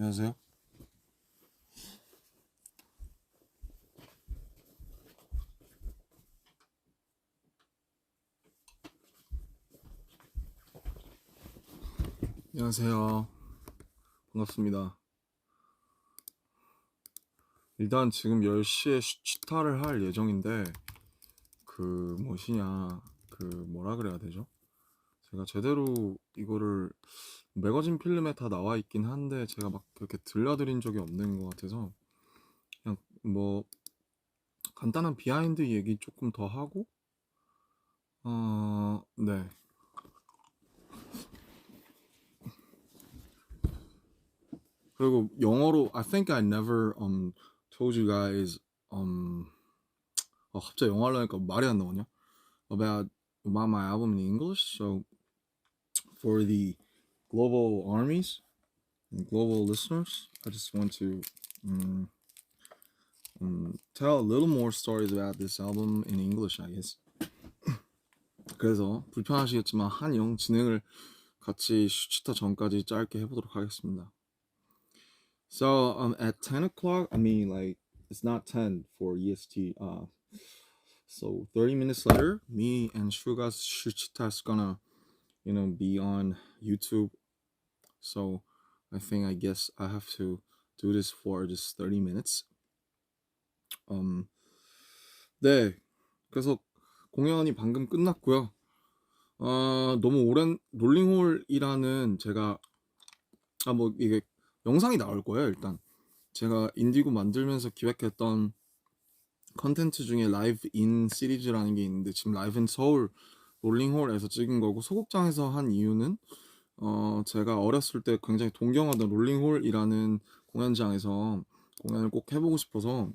안녕하세요. 안녕하세요. 반갑습니다. 일단 지금 10시에 취타를 할 예정인데 뭐라 그래야 되죠? 제가 제대로 이거를 매거진 필름에 다 나와 있긴 한데 제가 막 그렇게 들려드린 적이 없는 것 같아서 그냥 뭐 간단한 비하인드 얘기 조금 더 하고 네. 그리고 영어로 I think I never told you guys 갑자기 영어 하려니까 말이 안 나오냐? about my album in English. So for the global armies and global listeners, I just want to um, tell a little more stories about this album in English, I guess. 그래서 불편하시겠지만 한영 진행을 같이 슈치터 전까지 짧게 해보도록 하겠습니다. So at 10 o'clock, I mean like it's not 10 for EST. So 30 minutes later, me and Shuga's Shuchita is gonna be on YouTube. So I guess I have to do this for just 30 minutes. 네. 그래서 공연이 방금 끝났고요. 너무 오랜 롤링홀이라는 제가 뭐 이게 영상이 나올 거예요. 일단 제가 인디고 만들면서 기획했던 컨텐츠 중에 라이브 인 시리즈라는 게 있는데 지금 라이브 인 서울 롤링홀에서 찍은 거고, 소극장에서 한 이유는 제가 어렸을 때 굉장히 동경하던 롤링홀이라는 공연장에서 공연을 꼭 해보고 싶어서,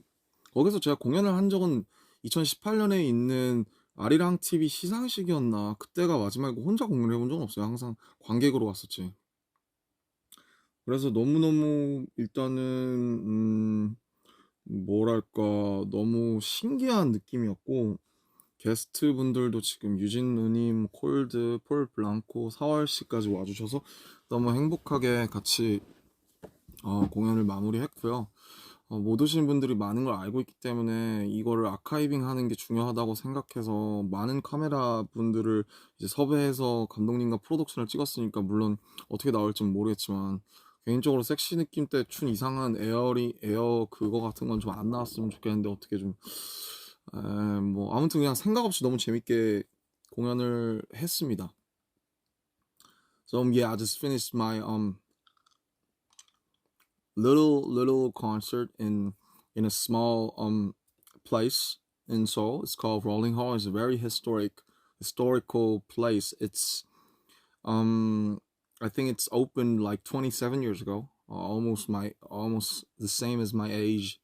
거기서 제가 공연을 한 적은 2018년에 있는 아리랑 TV 시상식이었나, 그때가 마지막이고 혼자 공연을 해본 적은 없어요. 항상 관객으로 왔었지. 그래서 너무너무 일단은 뭐랄까 너무 신기한 느낌이었고, 게스트 분들도 지금 유진 누님, 콜드, 폴 블랑코, 4월씨까지 와주셔서 너무 행복하게 같이 공연을 마무리했고요. 못 오신 분들이 많은 걸 알고 있기 때문에 이거를 아카이빙 하는 게 중요하다고 생각해서 많은 카메라 분들을 이제 섭외해서 감독님과 프로덕션을 찍었으니까, 물론 어떻게 나올지는 모르겠지만 개인적으로 섹시 느낌 때 춘 이상한 에어 그거 같은 건 좀 안 나왔으면 좋겠는데, 어떻게 좀 뭐 아무튼 그냥 생각 없이 너무 재밌게 공연을 했습니다. So yeah, I just finished my little concert in a small place in Seoul. It's called Rolling Hall. It's a very historical place. It's I think it's opened like 27 years ago. Almost the same as my age,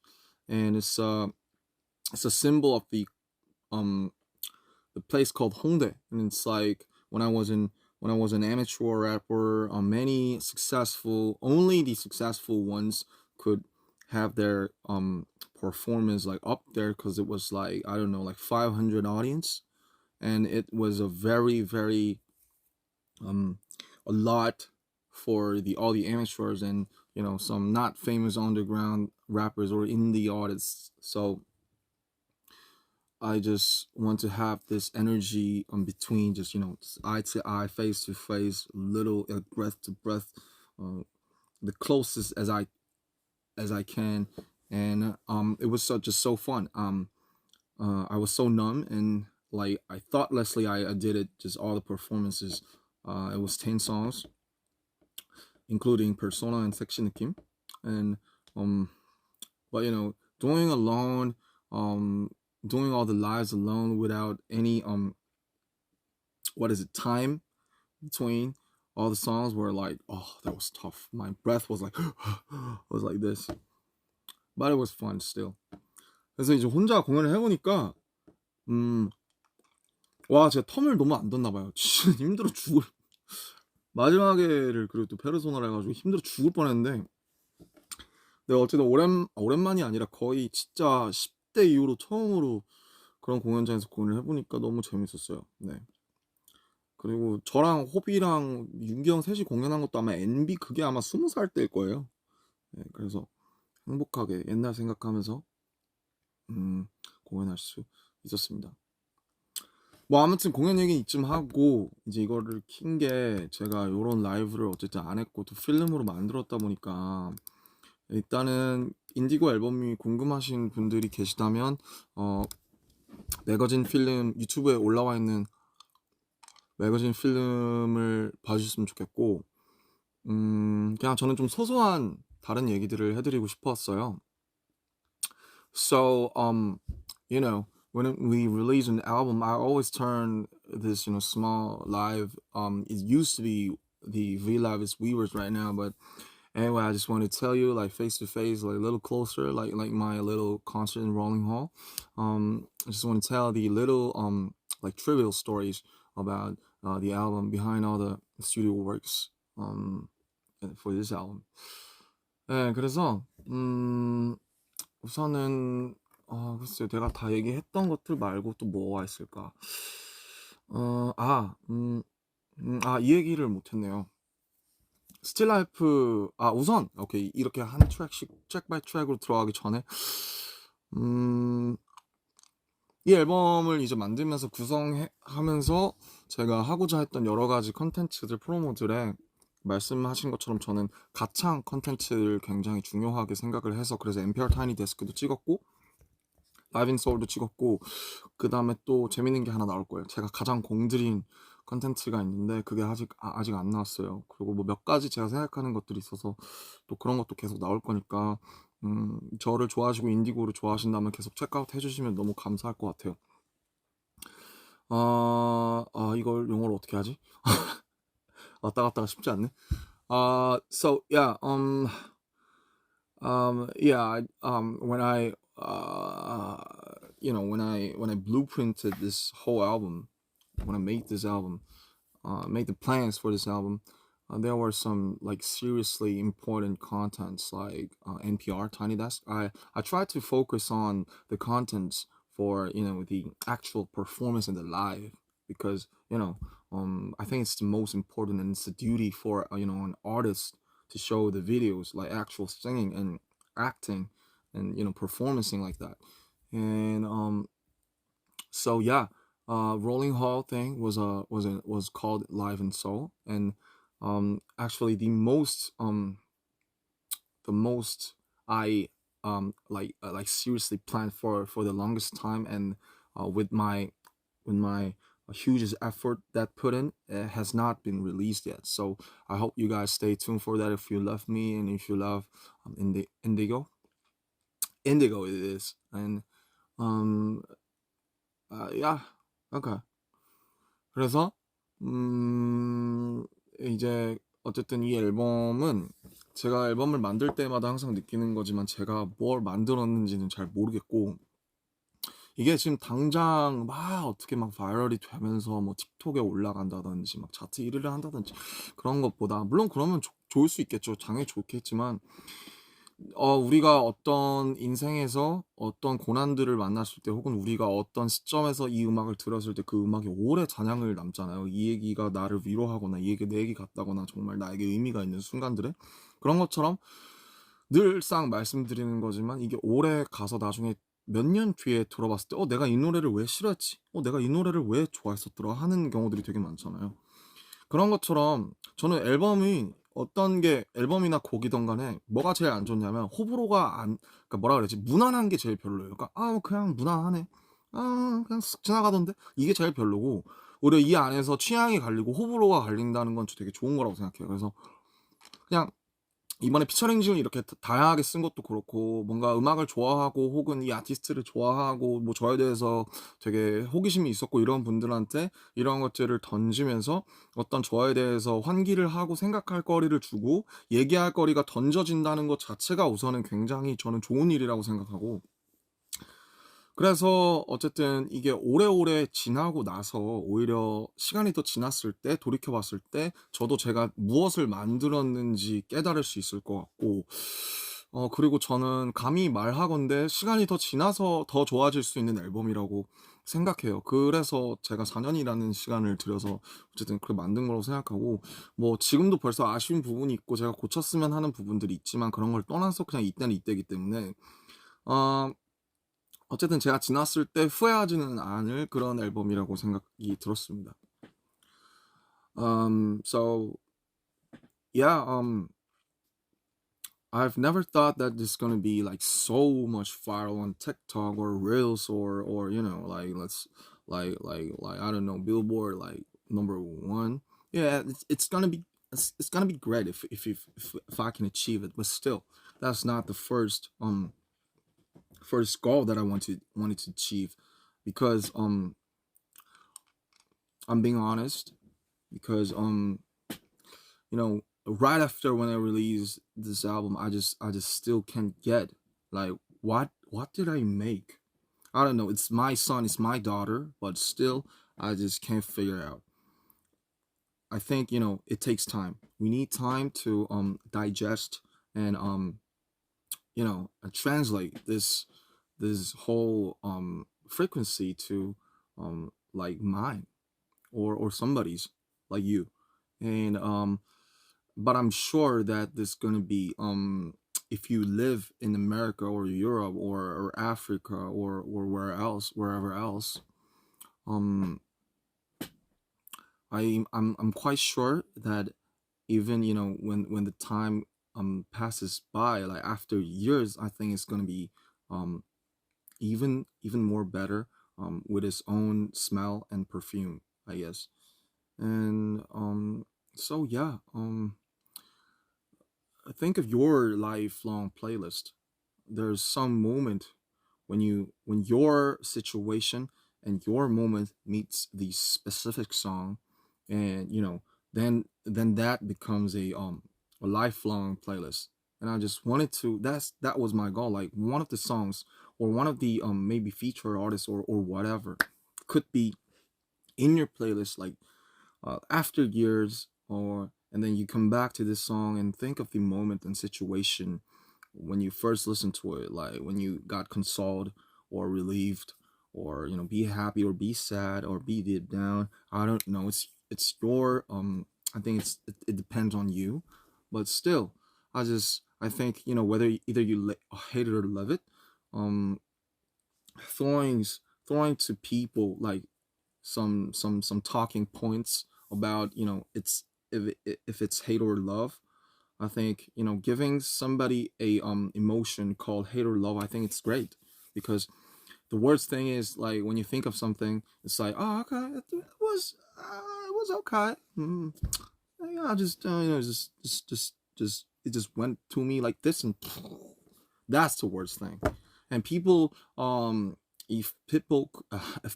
and it's a symbol of the place called Hongdae, and it's like when I was an amateur rapper, only the successful ones could have their performance like up there, because it was like, I don't know, like 500 audience, and it was a very very a lot for all the amateurs and some not famous underground rappers or indie artists. So I just want to have this energy between, just eye to eye, face to face, little breath to breath, the closest as I can, and it was just so fun. I was so numb, and like I thoughtlessly I did it, just all the performances. It was 10 songs, including Persona and Section Kim, and but doing alone, doing all the lives alone without any time between all the songs, were like, oh, that was tough. My breath was like was like this, but it was fun still. 그래서 이제 혼자 공연을 해보니까 와, 제가 텀을 너무 안 뒀나 봐요. 진짜 힘들어 죽을. 마지막에를 그리고 또 페르소나를 해가지고 힘들어 죽을 뻔했는데, 네, 어쨌든 오랜만이 아니라 거의 진짜 10대 이후로 처음으로 그런 공연장에서 공연을 해보니까 너무 재밌었어요. 네. 그리고 저랑 호비랑 윤기 형 셋이 공연한 것도 아마 NB 그게 아마 20살 때일 거예요. 네, 그래서 행복하게 옛날 생각하면서 공연할 수 있었습니다. 뭐 아무튼 공연 얘기 이쯤 하고 이제 이거를 킨 게 제가 요런 라이브를 어쨌든 안 했고 또 필름으로 만들었다 보니까 일단은 인디고 앨범이 궁금하신 분들이 계시다면 매거진 필름 유튜브에 올라와 있는 매거진 필름을 봐주셨으면 좋겠고 그냥 저는 좀 소소한 다른 얘기들을 해드리고 싶었어요. So you know when we release an album, I always turn this small live. It used to be the V Live is Weavers right now, but anyway, I just want to tell you like face to face, like a little closer, like my little concert in Rolling Hall. I just want to tell the little like trivial stories about the album behind all the studio works for this album. 네, 그래서 우선은 글쎄요, 내가 다 얘기했던 것들 말고 또 뭐가 있을까? 이 얘기를 못했네요. 스틸라이프 우선 오케이 이렇게 한 트랙씩 트랙 바이 트랙으로 들어가기 전에 이 앨범을 이제 만들면서 구성하면서 제가 하고자 했던 여러 가지 컨텐츠들 프로모들에 말씀하신 것처럼 저는 가창 컨텐츠를 굉장히 중요하게 생각을 해서 그래서 NPR 타이니 데스크도 찍었고 라이브 인 소울도 찍었고 그 다음에 또 재밌는 게 하나 나올 거예요. 제가 가장 공들인 컨텐츠가 있는데 그게 아직 안 나왔어요. 그리고 뭐 몇 가지 제가 생각하는 것들이 있어서 또 그런 것도 계속 나올 거니까 저를 좋아하시고 인디고를 좋아하신다면 계속 체크아웃 해주시면 너무 감사할 것 같아요. 이걸 용어로 어떻게 하지? 왔다 갔다가 쉽지 않네. So yeah, when I when I blueprinted this whole album, when I made this album, made the plans for this album, there were some like seriously important contents like NPR Tiny Desk. I tried to focus on the contents for the actual performance and the live because I think it's the most important and it's a duty for an artist to show the videos like actual singing and acting and performing like that. And so yeah, Rolling Hall thing was called Live in Seoul, and actually the most I like seriously planned for the longest time, and with my hugest effort that put in, it has not been released yet. So I hope you guys stay tuned for that if you love me and if you love Indigo it is. And yeah, okay. 그래서 이제 어쨌든 이 앨범은 제가 앨범을 만들 때마다 항상 느끼는 거지만 제가 뭘 만들었는지는 잘 모르겠고 이게 지금 당장 막 어떻게 막 바이럴이 되면서 뭐 틱톡에 올라간다든지 막 차트 1위를 한다든지 그런 것보다 물론 그러면 좋을 수 있겠죠. 당연히 좋겠지만 우리가 어떤 인생에서 어떤 고난들을 만났을 때 혹은 우리가 어떤 시점에서 이 음악을 들었을 때 그 음악이 오래 잔향을 남잖아요. 이 얘기가 나를 위로하거나 이 얘기 내 얘기 같다거나 정말 나에게 의미가 있는 순간들에 그런 것처럼 늘상 말씀드리는 거지만 이게 오래 가서 나중에 몇 년 뒤에 들어봤을 때 내가 이 노래를 왜 싫어했지? 내가 이 노래를 왜 좋아했었더라? 하는 경우들이 되게 많잖아요. 그런 것처럼 저는 어떤 게 앨범이나 곡이든 간에 뭐가 제일 안 좋냐면 호불호가 그러니까 뭐라 그러지? 무난한 게 제일 별로예요. 그러니까 그냥 무난하네. 그냥 쓱 지나가던데. 이게 제일 별로고 오히려 이 안에서 취향이 갈리고 호불호가 갈린다는 건 되게 좋은 거라고 생각해요. 그래서 그냥 이번에 피처링 이렇게 다양하게 쓴 것도 그렇고 뭔가 음악을 좋아하고 혹은 이 아티스트를 좋아하고 뭐 저에 대해서 되게 호기심이 있었고 이런 분들한테 이런 것들을 던지면서 어떤 저에 대해서 환기를 하고 생각할 거리를 주고 얘기할 거리가 던져진다는 것 자체가 우선은 굉장히 저는 좋은 일이라고 생각하고 그래서 어쨌든 이게 오래오래 지나고 나서 오히려 시간이 더 지났을 때 돌이켜봤을 때 저도 제가 무엇을 만들었는지 깨달을 수 있을 것 같고 그리고 저는 감히 말하건대 시간이 더 지나서 더 좋아질 수 있는 앨범이라고 생각해요. 그래서 제가 4 년이라는 시간을 들여서 어쨌든 그걸 만든 거라고 생각하고, 뭐 지금도 벌써 아쉬운 부분이 있고 제가 고쳤으면 하는 부분들이 있지만 그런 걸 떠나서 그냥 이때는 이때이기 때문에 어 어쨌든 제가 지났을 때 후회하지는 않을 그런 앨범이라고 생각이 들었습니다. So yeah, I've never thought that this is gonna be like so much viral on TikTok or Reels or like let's like I don't know, Billboard like number 1. Yeah, it's gonna be great if I can achieve it, but still, that's not the first goal that I wanted to achieve, because I'm being honest, because right after when I released this album, I just still can't get like what did I make? I don't know. It's my son, it's my daughter, but still I just can't figure it out. I think it takes time. We need time to digest and translate this whole frequency to like mine or somebody's, like you. And but I'm sure that this gonna be if you live in America or Europe or Africa or wherever else, um I'm quite sure that even when the time passes by, like after years, I think it's gonna be um even more better, with its own smell and perfume, I guess. And so yeah, think of your lifelong playlist. There's some moment when your situation and your moment meets the specific song, and then that becomes a lifelong playlist. And I just wanted to that was my goal, like one of the songs or one of the maybe feature artists or whatever could be in your playlist, like after years, or and then you come back to this song and think of the moment and situation when you first listened to it, like when you got consoled or relieved, or be happy or be sad or be deep down. I don't know. It's your I think it depends on you, but still, I think whether either you hate it or love it, um, throwing throwing to people like some talking points about it's if it's hate or love. I think giving somebody a emotion called hate or love, I think it's great, because the worst thing is like when you think of something, it's like, oh, okay, it was okay. Yeah, I just just it just went to me like this, and that's the worst thing. And people, if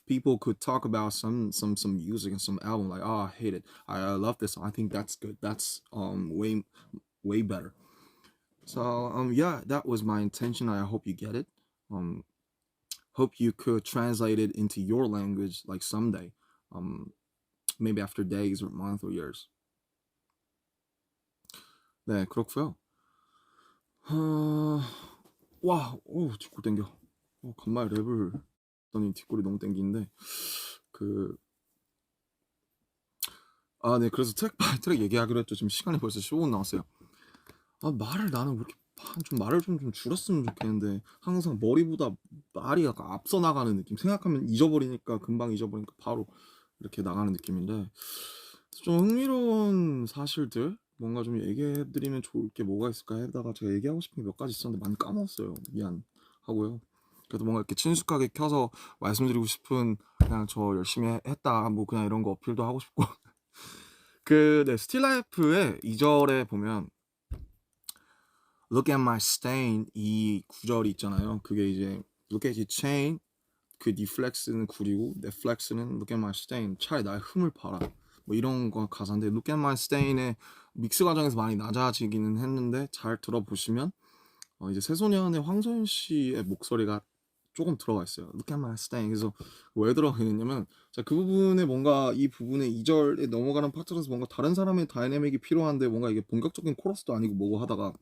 people could talk about some music and some album, like, oh, I hate it, I love this song, I think that's good. That's way better. So yeah, that was my intention. I hope you get it. Um hope you could translate it into your language like someday. Um maybe after days or months or years. 네, 그렇고요. 어... 와, 뒷골 땡겨. 간만에 랩을 했더니 뒷골이 너무 땡기는데, 그, 네, 그래서 트랙 바이 트랙 얘기하기로 했죠. 지금 시간이 벌써 15분 남았어요. 나는 왜 이렇게 좀 말을 좀 줄였으면 좋겠는데, 항상 머리보다 말이 약간 앞서 나가는 느낌. 생각하면 잊어버리니까, 금방 잊어버리니까 바로 이렇게 나가는 느낌인데, 좀 흥미로운 사실들 뭔가 좀 얘기해드리면 좋을 게 뭐가 있을까 하다가 제가 얘기하고 싶은 게 몇 가지 있었는데 많이 까먹었어요. 미안하고요. 그래도 뭔가 이렇게 친숙하게 켜서 말씀드리고 싶은, 그냥 저 열심히 했다 뭐 그냥 이런 거 어필도 하고 싶고. 네, 스틸라이프의 2절에 보면 Look at my stain, 이 구절이 있잖아요. 그게 이제 Look at your chain, 그 네 플렉스는 구리고 내 플렉스는 Look at my stain, 차라리 나의 흠을 봐라, 뭐 이런 거 가사인데, Look at my stain의 믹스 과정에서 많이 낮아지기는 했는데 잘 들어보시면 이제 새소년의 황소연 씨의 목소리가 조금 들어가 있어요. Look at my stain. 그래서 왜 들어가 있냐면, 자, 그 부분에 뭔가 이 부분에 2절에 넘어가는 파트라서 뭔가 다른 사람의 다이내믹이 필요한데, 뭔가 이게 본격적인 코러스도 아니고 뭐고 하다가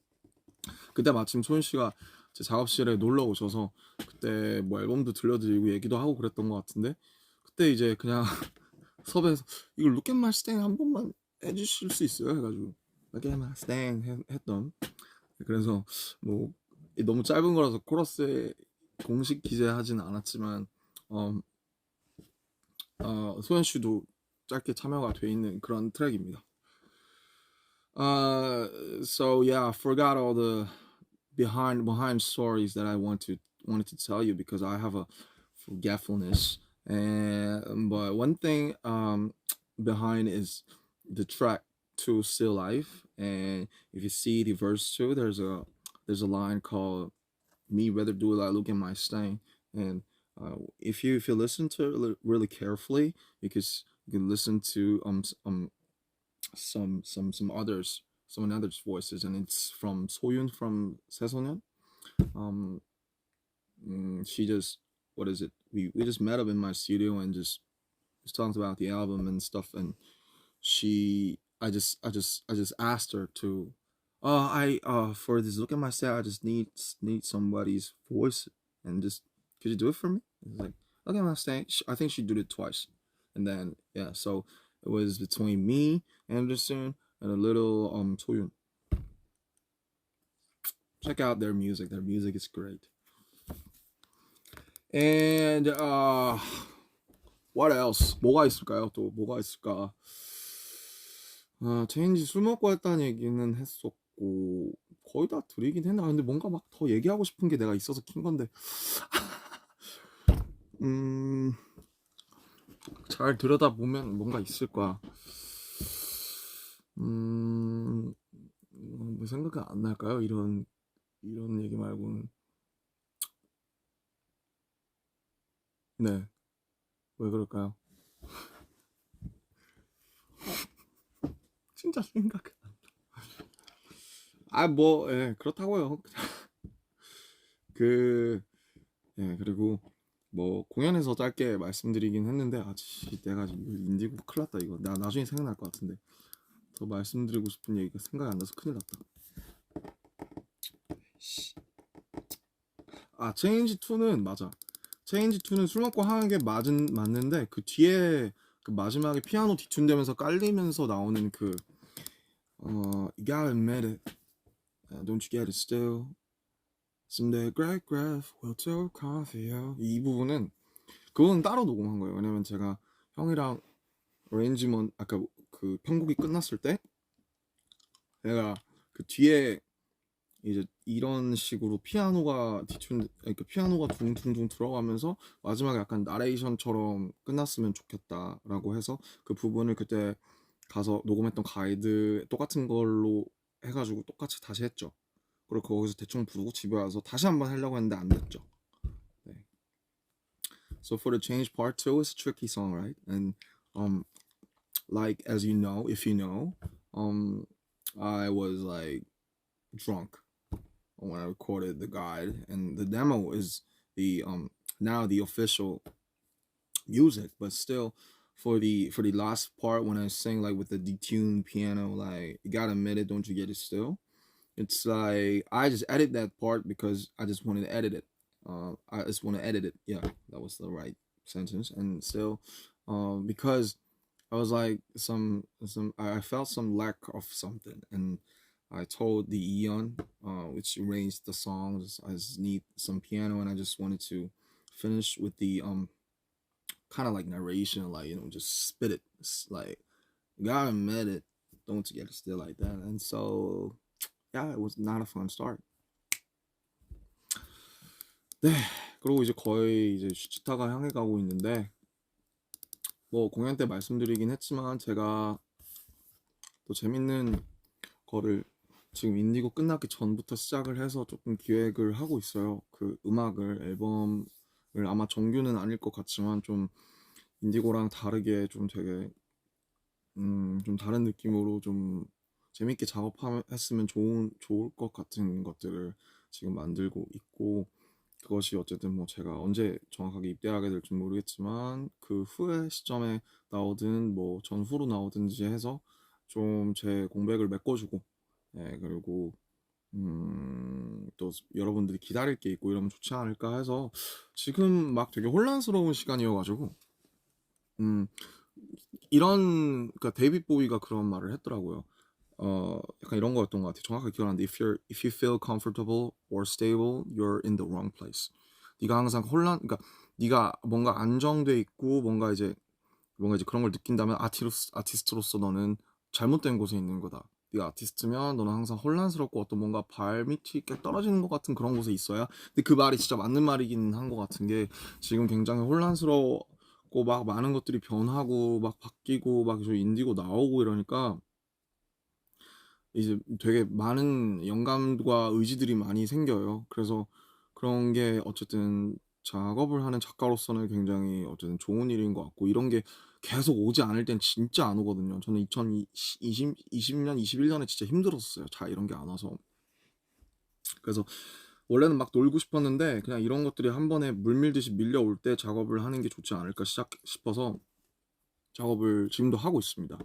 그때 마침 소윤 씨가 제 작업실에 놀러 오셔서 그때 뭐 앨범도 들려드리고 얘기도 하고 그랬던 것 같은데 그때 이제 그냥 섭외해서 이걸 Look at my stain 한 번만 해주실 수 있어요? 해가지고 Look at my stain 했던 그래서 뭐 너무 짧은 거라서 코러스에 공식 기재하진 않았지만 소연 씨도 짧게 참여가 돼 있는 그런 트랙입니다. So yeah, I forgot all the behind stories that I wanted to tell you because I have a forgetfulness. And but one thing behind is the track two Still Life, and if you see the verse two, there's a line called "Me rather do it like look at my stain," and if you listen to it really carefully, you can listen to someone others voices, and it's from Soyun from 새소년. Um, she just what is it? We just met up in my studio and just talked about the album and stuff, and I just asked her to I for this look at my set I just need somebody's voice and just could you do it for me? It's like look at my stage. I think she did it twice, and then yeah, so it was between me, Anderson, and a little Soyun. Check out their music. Their music is great. And what else? 뭐가 있을까요? 또 뭐가 있을까? 체인지 술 먹고 했다는 얘기는 했었고 거의 다 드리긴 했나? 근데 뭔가 막 더 얘기하고 싶은 게 내가 있어서 킨 건데 잘 들여다보면 뭔가 있을 거야. 뭐 생각이 안 날까요? 이런 얘기 말고는. 네, 왜 그럴까요? 진짜 생각. 뭐, 예, 그렇다고요. 그리고 뭐 공연에서 짧게 말씀드리긴 했는데 내가 지금 인디고 큰일 났다 이거. 나 나중에 생각날 것 같은데 더 말씀드리고 싶은 얘기가 생각이 안 나서 큰일 났다. 체인지 2는 맞아. 체인지 2는 술 먹고 하는 게 맞는데 그 뒤에 그 마지막에 피아노 뒤튠되면서 깔리면서 나오는 You gotta admit it, don't you get it still. Someday great graph will tell coffee. 이 부분은 그건 따로 녹음한 거예요. 왜냐면 제가 형이랑 어레인지먼 아까 그 편곡이 끝났을 때 내가 그 뒤에 이제 이런 식으로 그러니까 피아노가 둥둥둥 들어가면서 마지막에 약간 나레이션처럼 끝났으면 좋겠다라고 해서 그 부분을 그때 가서 녹음했던 가이드 똑같은 걸로 해가지고 똑같이 다시 했죠. 그리고 거기서 대충 부르고 집에 와서 다시 한번 하려고 했는데 안 됐죠. 네. So for the change part 2, it's a tricky song, right? And like as you know, if you know, I was like drunk when I recorded the guide, and the demo is the now the official music, but still for the last part when I sing like with the detuned piano, like you gotta admit it, don't you get it still? It's like I just edit that part because I just wanted to edit it. I just want to edit it. Yeah, that was the right sentence. And still, because I was like I felt some lack of something, and I told the Eon, which arranged the songs, I just need some piano, and I just wanted to finish with the kind of like narration, like just spit it, like gotta admit it, don't get it still like that, and so yeah, it was not a fun start. 네, 그리고 이제 거의 이제 슈치타가 향해 가고 있는데 뭐 공연 때 말씀드리긴 했지만 제가 또 재밌는 거를 지금 인디고 끝나기 전부터 시작을 해서 조금 기획을 하고 있어요. 그 음악을 앨범을 아마 정규는 아닐 것 같지만 좀 인디고랑 다르게 좀 되게 좀 다른 느낌으로 좀 재밌게 작업했으면 좋을 것 같은 것들을 지금 만들고 있고 그것이 어쨌든 뭐 제가 언제 정확하게 입대하게 될지 모르겠지만 그 후의 시점에 나오든 뭐 전후로 나오든지 해서 좀 제 공백을 메꿔주고 그리고 또 여러분들이 기다릴 게 있고 이러면 좋지 않을까 해서 지금 막 되게 혼란스러운 시간이어가지고 음, 이런 그러니까 데이빗 보이가 그런 말을 했더라고요. 약간 이런 거였던 것 같아요. 정확하게 기억하는데 if you feel comfortable or stable, you're in the wrong place. 네가 항상 그러니까 네가 뭔가 안정돼 있고 뭔가 이제 그런 걸 느낀다면 아티스트로서 너는 잘못된 곳에 있는 거다. 네가 아티스트면 너는 항상 혼란스럽고 어떤 뭔가 발밑이 이렇게 떨어지는 것 같은 그런 곳에 있어야. 근데 그 말이 진짜 맞는 말이긴 한 것 같은 게 지금 굉장히 혼란스럽고 막 많은 것들이 변하고 막 바뀌고 막 인디고 나오고 이러니까 이제 되게 많은 영감과 의지들이 많이 생겨요. 그래서 그런 게 어쨌든 작업을 하는 작가로서는 굉장히 어쨌든 좋은 일인 것 같고 이런 게 계속 오지 않을 땐 진짜 안 오거든요. 저는 2020년, 21년에 진짜 힘들었어요. 자, 이런 게 안 와서. 그래서 원래는 막 놀고 싶었는데 그냥 이런 것들이 한 번에 물밀듯이 밀려올 때 작업을 하는 게 좋지 않을까 싶어서 작업을 지금도 하고 있습니다.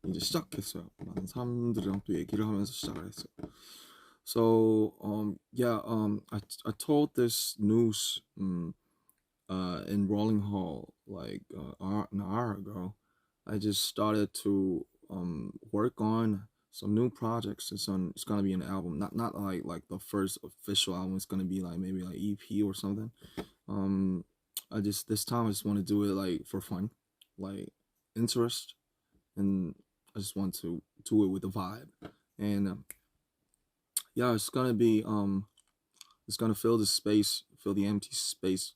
이제 시작했어요. 많은 사람들이랑 또 얘기를 하면서 시작을 했어요. So yeah, I told this news in Rolling Hall like an hour ago. I just started to work on some new projects. It's gonna be an album, not like the first official album. It's gonna be like maybe like EP or something. Um, I just this time I just want to do it like for fun, like interest, and I just want to do it with a vibe. And yeah, it's gonna fill the space, fill the empty space.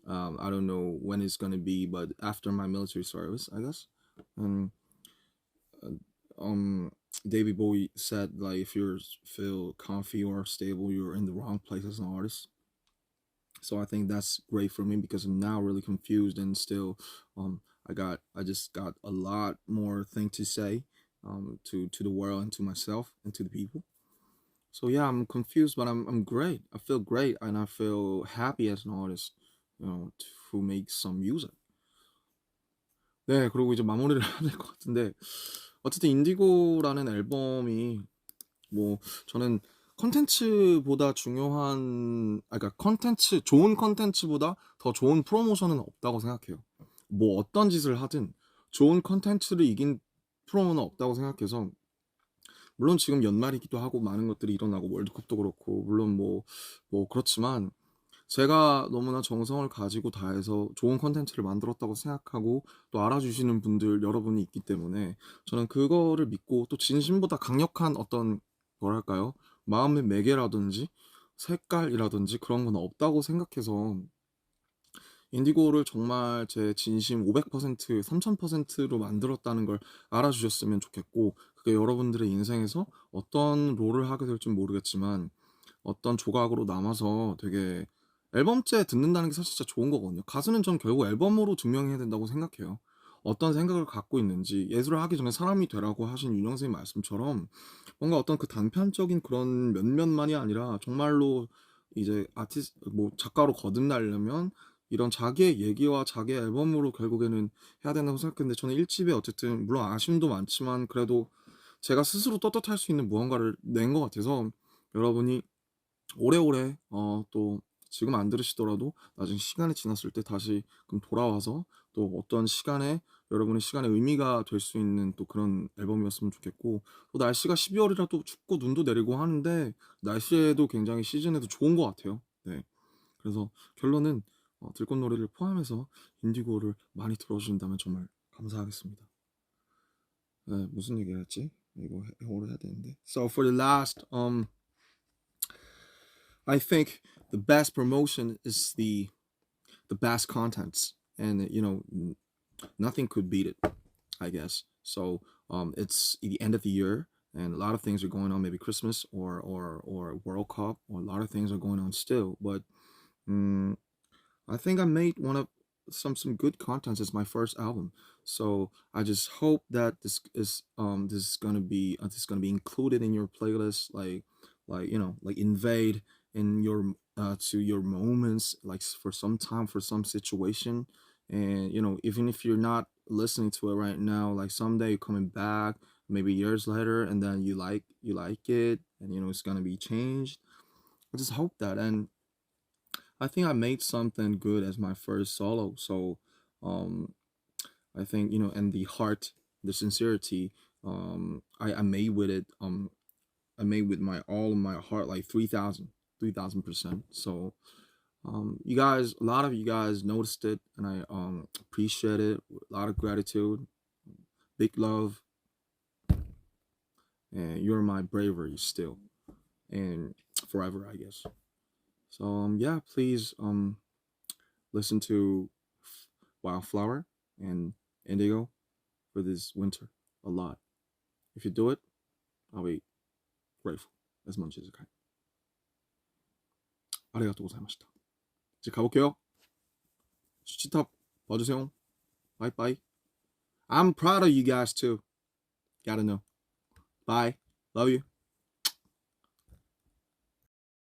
I don't know when it's gonna be, but after my military service, I guess. And um, David Bowie said like if you feel comfy or stable, you're in the wrong place as an artist. So I think that's great for me because I'm now really confused and still I just got a lot more thing to say to the world and to myself and to the people. So yeah, I'm confused, but I'm great. I feel great and I feel happy as an artist, who makes some music. 네, 그리고 이제 마무리를 해야 될 것 같은데 어쨌든 인디고라는 앨범이 뭐 저는 컨텐츠보다 중요한 그러니까 좋은 컨텐츠보다 더 좋은 프로모션은 없다고 생각해요. 뭐 어떤 짓을 하든 좋은 컨텐츠를 이긴 프로모는 없다고 생각해서 물론 지금 연말이기도 하고 많은 것들이 일어나고 월드컵도 그렇고 물론 뭐 그렇지만 제가 너무나 정성을 가지고 다해서 좋은 컨텐츠를 만들었다고 생각하고 또 알아주시는 분들 여러분이 있기 때문에 저는 그거를 믿고 또 진심보다 강력한 어떤 뭐랄까요? 마음의 매개라든지 색깔이라든지 그런 건 없다고 생각해서 인디고를 정말 제 진심 500%, 3000%로 만들었다는 걸 알아주셨으면 좋겠고 그게 여러분들의 인생에서 어떤 롤을 하게 될지 모르겠지만 어떤 조각으로 남아서 되게 앨범째 듣는다는 게 사실 진짜 좋은 거거든요. 가수는 전 결국 앨범으로 증명해야 된다고 생각해요. 어떤 생각을 갖고 있는지 예술을 하기 전에 사람이 되라고 하신 윤영 선생님 말씀처럼 뭔가 어떤 그 단편적인 그런 몇몇만이 아니라 정말로 이제 뭐 작가로 거듭나려면 이런 자기의 얘기와 자기의 앨범으로 결국에는 해야 된다고 생각했는데 저는 1집에 어쨌든 물론 아쉬움도 많지만 그래도 제가 스스로 떳떳할 수 있는 무언가를 낸 것 같아서 여러분이 오래오래 또 지금 안 들으시더라도 나중에 시간이 지났을 때 다시 그럼 돌아와서 또 어떤 시간에 여러분의 시간에 의미가 될 수 있는 또 그런 앨범이었으면 좋겠고 또 날씨가 12월이라 또 춥고 눈도 내리고 하는데 날씨에도 굉장히 시즌에도 좋은 것 같아요. 네. 그래서 결론은 들꽃노래를 포함해서 인디고를 많이 들어주신다면 정말 감사하겠습니다. 네, 무슨 얘기를 했지? 이거 영어로 해야 되는데. So for the last I think the best promotion is the best contents, and nothing could beat it. I guess so. It's the end of the year, and a lot of things are going on. Maybe Christmas or World Cup, or a lot of things are going on still. But um, I think I made one of some good content. It's my first album, so I just hope that this is gonna be included in your playlist, like like invade in your to your moments, like for some time, for some situation, and even if you're not listening to it right now, like someday you're coming back maybe years later, and then you like it, and you know it's gonna be changed. I just hope that. And I think I made something good as my first solo. So um I think, you know, and the heart, the sincerity, I made with it, I made with my all of my heart, like 3,000%. So you guys, a lot of you guys noticed it, and I appreciate it. A lot of gratitude, big love, and you're my bravery still, and forever, I guess. So yeah, please listen to Wildflower and Indigo for this winter a lot. If you do it, I'll be grateful as much as I can. ありがとうございました。じゃあ、가볼게요. 슈치탑 봐주세요. Bye bye. I'm proud of you guys too. Gotta know. Bye. Love you.